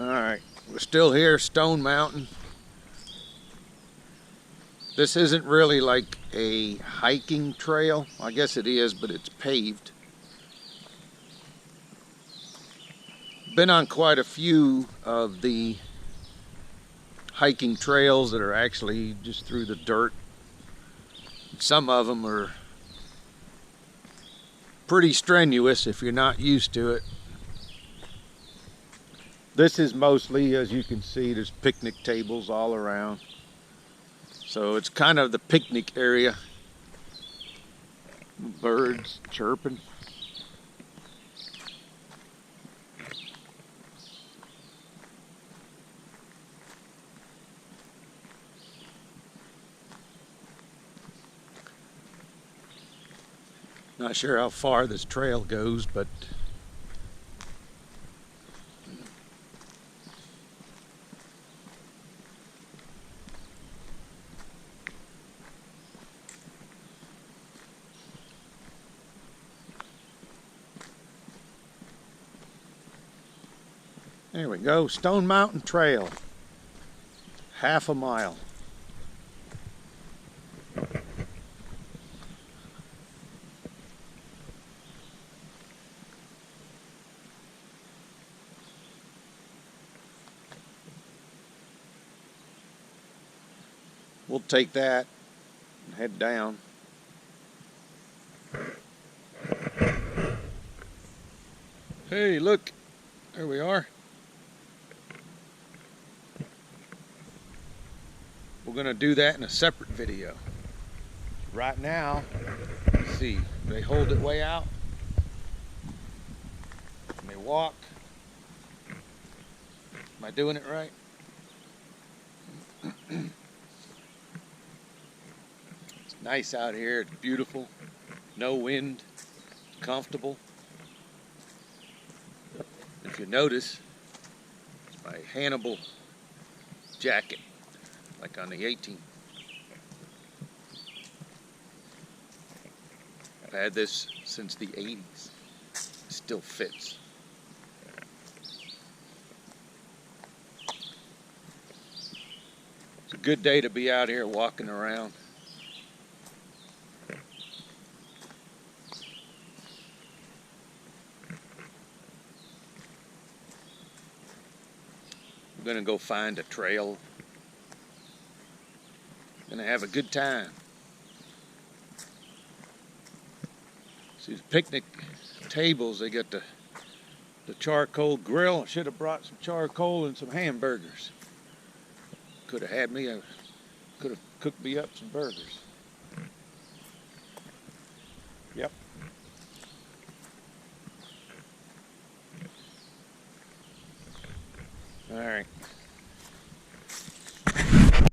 Alright, we're still here, Stone Mountain. This isn't really like a hiking trail. I guess it is, but it's paved. Been on quite a few of the hiking trails that are actually just through the dirt. Some of them are pretty strenuous if you're not used to it. This is mostly, as you can see, there's picnic tables all around. So it's kind of the picnic area. Birds chirping. Not sure how far this trail goes, but there we go, Stone Mountain Trail, half a mile. We'll take that and head down. Hey, look, there we are. We're gonna do that in a separate video. Right now, let's see, they hold it way out. And they walk. Am I doing it right? It's nice out here, it's beautiful. No wind, comfortable. If you notice, it's my Hannibal jacket, like on the 18th. I've had this since the 80s. It still fits. It's a good day to be out here walking around. I'm gonna go find a trail. Gonna have a good time. See the picnic tables, they got the charcoal grill. I should have brought some charcoal and some hamburgers. Could have had me could have cooked me up some burgers. Yep. All right.